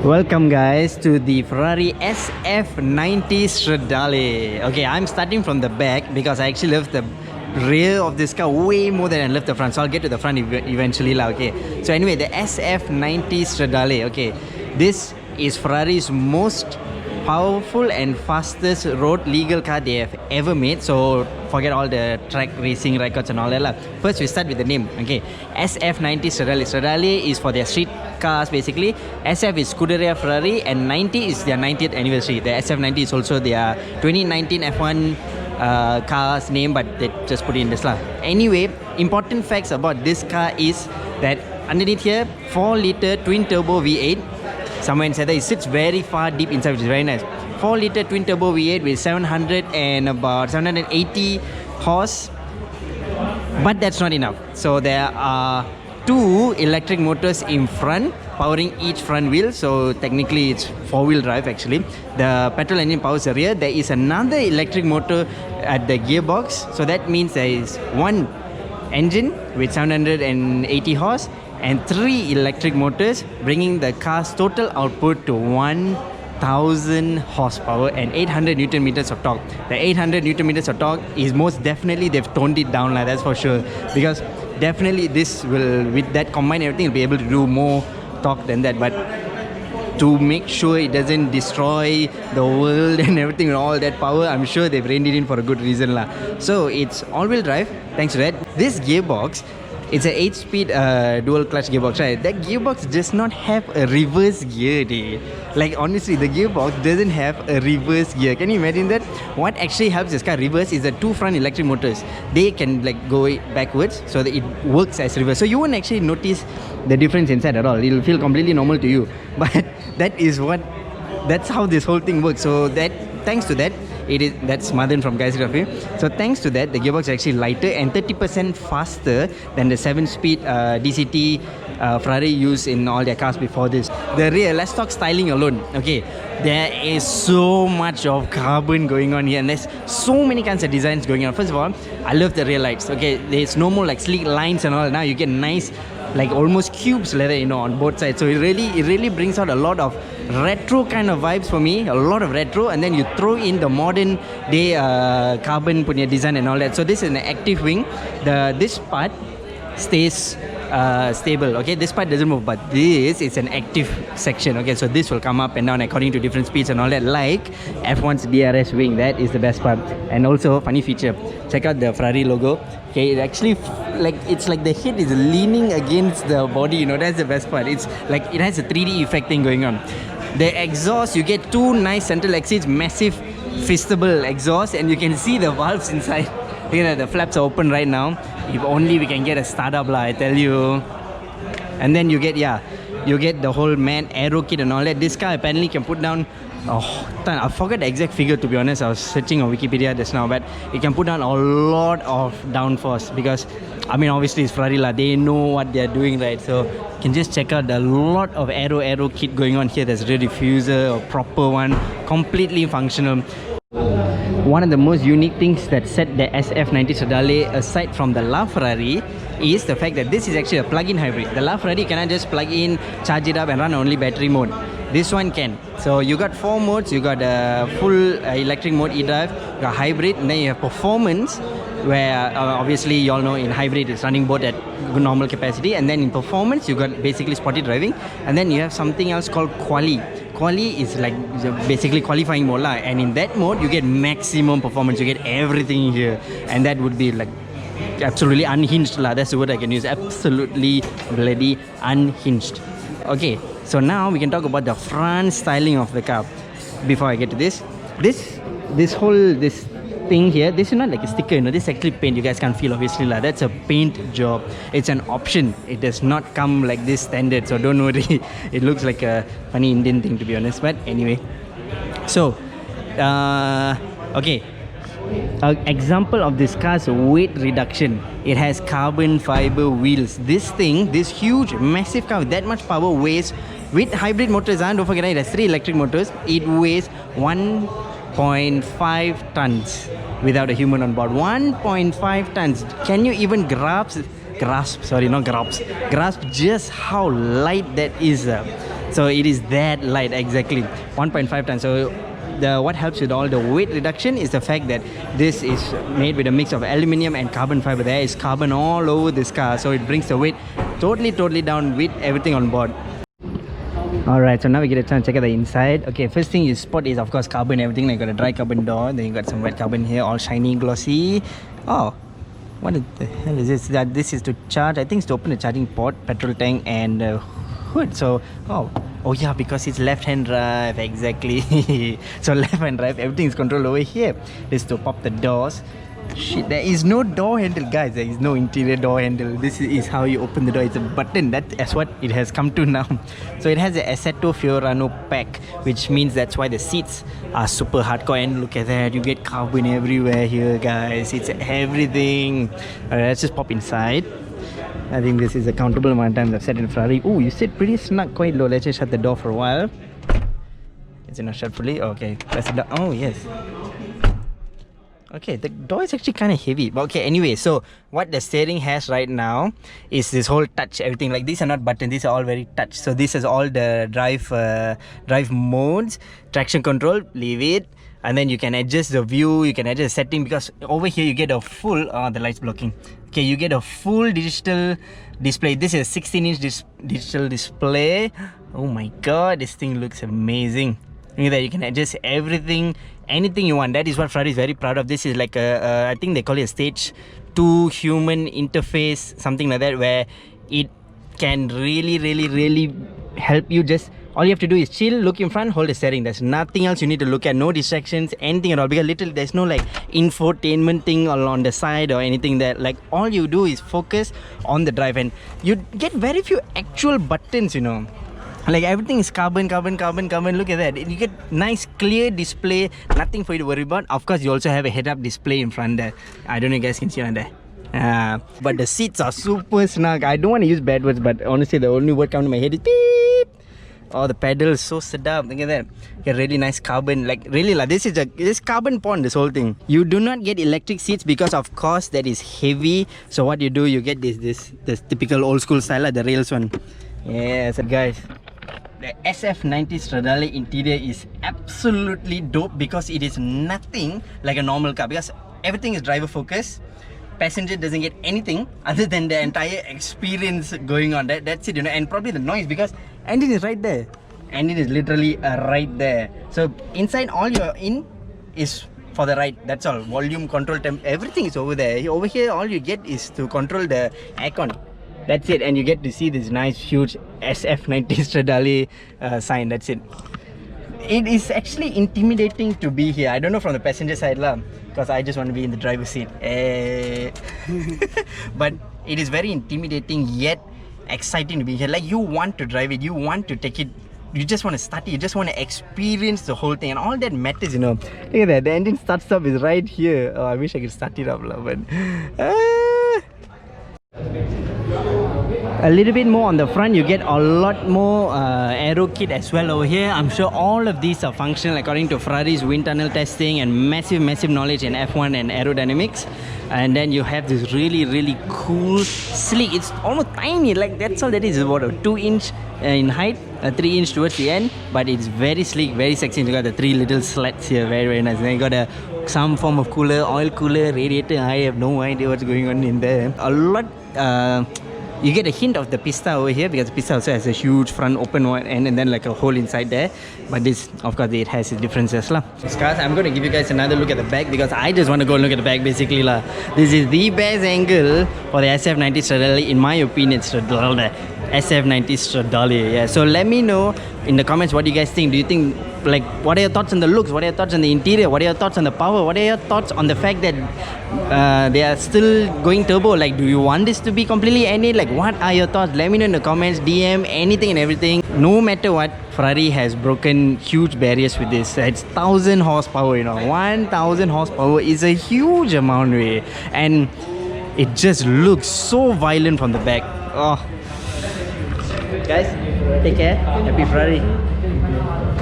Welcome guys to the Ferrari SF90 Stradale. Okay, I'm starting from the back because I actually love the rear of this car way more than I love the front. So I'll get to the front eventually lah. Okay. So anyway, the SF90 Stradale. Okay, this is Ferrari's most powerful and fastest road legal car they have ever made. So forget all the track racing records and all that lah. First we start with the name. Okay, SF90 Stradale. Stradale is for their street cars basically. SF is Scuderia Ferrari and 90 is their 90th anniversary. The SF90 is also their 2019 F1 car's name, but they just put it in this lah. Anyway, important facts about this car is that underneath here 4-liter twin turbo V8 somewhere inside there. It sits very far deep inside, which is very nice. 4-liter twin turbo V8 with 780 horse, but that's not enough. So there are two electric motors in front powering each front wheel, so technically it's four-wheel drive actually. The petrol engine powers the rear. There is another electric motor at the gearbox, so that means there is one engine with 780 horse and 3 electric motors, bringing the car's total output to 1000 horsepower and 800 newton meters of torque. The 800 newton meters of torque is most definitely, they've toned it down like that's for sure, because definitely this will, with that combined everything, will be able to do more torque than that. But to make sure it doesn't destroy the world and everything with all that power, I'm sure they've reined it in for a good reason lah. So it's all-wheel drive thanks to that. This gearbox, it's an 8-speed dual clutch gearbox, right? That gearbox does not have a reverse gear, day. Like honestly, the gearbox doesn't have a reverse gear. Can you imagine that? What actually helps this car reverse is the two front electric motors. They can like go backwards so that it works as reverse. So you won't actually notice the difference inside at all. It'll feel completely normal to you. But that's how this whole thing works. So that, thanks to that, that's Madan from Guys Raffi. So thanks to that, the gearbox is actually lighter and 30% faster than the 7-speed DCT Ferrari used in all their cars before this. The rear, let's talk styling alone. Okay, there is so much of carbon going on here, and there's so many kinds of designs going on. First of all, I love the rear lights. Okay, there's no more like sleek lines and all. Now you get nice, like almost cubes leather, you know, on both sides. So it really brings out a lot of retro kind of vibes for me, a lot of retro, and then you throw in the modern day carbon punya design and all that. So this is an active wing. This part stays stable. Okay, this part doesn't move, but this is an active section. Okay, so this will come up and down according to different speeds and all that, like F1's DRS wing. That is the best part. And also funny feature, check out the Ferrari logo. Okay, it actually it's like the head is leaning against the body, you know. That's the best part. It's like it has a 3D effect thing going on. The exhaust, you get two nice central exits, massive fistable exhaust, and you can see the valves inside. Look at that, the flaps are open right now. If only we can get a startup lah, I tell you. And then you get the whole man aero kit and all that. This car apparently can put down, I forgot the exact figure, to be honest. I was searching on Wikipedia just now, but it can put down a lot of downforce, because I mean obviously it's Ferrari lah, they know what they're doing, right? So you can just check out the lot of aero kit going on here. There's a rear diffuser, a proper one, completely functional. One of the most unique things that set the SF90 Stradale aside from the LaFerrari is the fact that this is actually a plug-in hybrid. The LaFerrari cannot just plug in, charge it up and run only battery mode. This one can. So you got 4 modes. You got a full electric mode e-drive, you got hybrid, and then you have performance, where obviously you all know in hybrid it's running both at normal capacity, and then in performance you got basically sporty driving, and then you have something else called quali. Quali is like basically qualifying mode lah, and in that mode you get maximum performance. You get everything here, and that would be like absolutely unhinged lah. That's the word I can use. Absolutely bloody unhinged. Okay, so now we can talk about the front styling of the car. Before I get to this thing here, this is not like a sticker, you know, this is actually paint. You guys can't feel obviously lah. That's a paint job. It's an option. It does not come like this standard, so don't worry. It looks like a funny Indian thing, to be honest, but anyway. So okay, an example of this car's weight reduction, it has carbon fiber wheels. This thing, this huge massive car with that much power weighs, with hybrid motors, and don't forget it has 3 electric motors, it weighs 1.5 tons without a human on board. 1.5 tons. Can you even grasp just how light that is? So it is that light, exactly 1.5 tons. So what helps with all the weight reduction is the fact that this is made with a mix of aluminium and carbon fiber. There is carbon all over this car, so it brings the weight totally down with everything on board. Alright, so now we get a chance to check out the inside. Okay, first thing you spot is of course carbon, everything. Like, you got a dry carbon door, then you got some wet carbon here, all shiny, glossy. Oh, what the hell is this? This is to charge, I think it's to open the charging port, petrol tank and hood. So, oh yeah, because it's left-hand drive, exactly. So left-hand drive, everything is controlled over here. This is to pop the doors. Shit, there is no door handle, guys. There is no interior door handle. This is how you open the door. It's a button. That's what it has come to now. So it has the Assetto Fiorano pack, which means that's why the seats are super hardcore. And look at that, you get carbon everywhere here, guys. It's everything. Alright, let's just pop inside. I think this is a countable amount of times I've sat in Ferrari. Oh, you sit pretty snug, quite low. Let's just shut the door for a while. Is it not shut fully? Okay, press it down. Oh yes. Okay, the door is actually kind of heavy. But okay, anyway, so what the steering has right now is this whole touch, everything. Like, these are not buttons, these are all very touch. So this is all the drive modes. Traction control, leave it. And then you can adjust the view, you can adjust the setting, because over here you get a full, the light's blocking. Okay, you get a full digital display. This is a 16-inch digital display. Oh my god, this thing looks amazing. Look at that, you can adjust everything, anything you want. That is what Ferrari is very proud of. This is like a, I think they call it a stage 2 human interface, something like that, where it can really help you. Just all you have to do is chill, look in front, hold the steering. There's nothing else you need to look at, no distractions, anything at all, because literally there's no like infotainment thing on the side or anything there. Like, all you do is focus on the drive, and you get very few actual buttons, you know. Like, everything is carbon. Look at that. You get nice clear display, nothing for you to worry about. Of course, you also have a head-up display in front there. I don't know if you guys can see on there. But the seats are super snug. I don't want to use bad words, but honestly the only word coming to my head is beep. Oh, the pedals so sedap. Look at that. Get really nice carbon. Like, really, like, this is carbon pond, this whole thing. You do not get electric seats because of course that is heavy. So what you do, you get this typical old school style, like the rails one. Yeah, so guys, the SF90 Stradale interior is absolutely dope, because it is nothing like a normal car, because everything is driver focused. Passenger doesn't get anything other than the entire experience going on. That's it, you know. And probably the noise, because engine is right there. Engine is literally right there. So inside, all you're in is for the ride. That's all. Volume control, temp, everything is over there. Over here, all you get is to control the aircon. That's it, and you get to see this nice huge SF90 Stradale sign. That's it. It is actually intimidating to be here. I don't know from the passenger side lah, because I just want to be in the driver's seat. But it is very intimidating yet exciting to be here. Like, you want to drive it, you want to take it, you just want to start it, you just want to experience the whole thing, and all that matters, you know. Look at that, the engine start stop is right here. Oh, I wish I could start it up lah, but a little bit more on the front, you get a lot more aero kit as well over here. I'm sure all of these are functional according to Ferrari's wind tunnel testing and massive knowledge in F1 and aerodynamics. And then you have this really cool, sleek, it's almost tiny, like that's all that is. It's about a 2-inch in height, a 3-inch towards the end, but it's very sleek, very sexy. You got the 3 little slats here, very nice. And then you got some form of cooler, oil cooler, radiator. I have no idea what's going on in there. A lot you get a hint of the pista over here, because the pista also has a huge front open one and then like a hole inside there. But this, of course, it has its differences lah. Guys, I'm going to give you guys another look at the back, because I just want to go and look at the back basically lah. This is the best angle for the SF90 Stradale, in my opinion. Stradale, SF90 Stradale. Yeah. So let me know in the comments what you guys think. Do you think, like, what are your thoughts on the looks? What are your thoughts on the interior? What are your thoughts on the power? What are your thoughts on the fact that they are still going turbo? Like, do you want this to be completely NA? Like, what are your thoughts? Let me know in the comments, DM, anything and everything. No matter what, Ferrari has broken huge barriers with this. It's 1000 horsepower, you know. 1000 horsepower is a huge amount, way. And it just looks so violent from the back. Oh. Guys, take care. Happy Ferrari.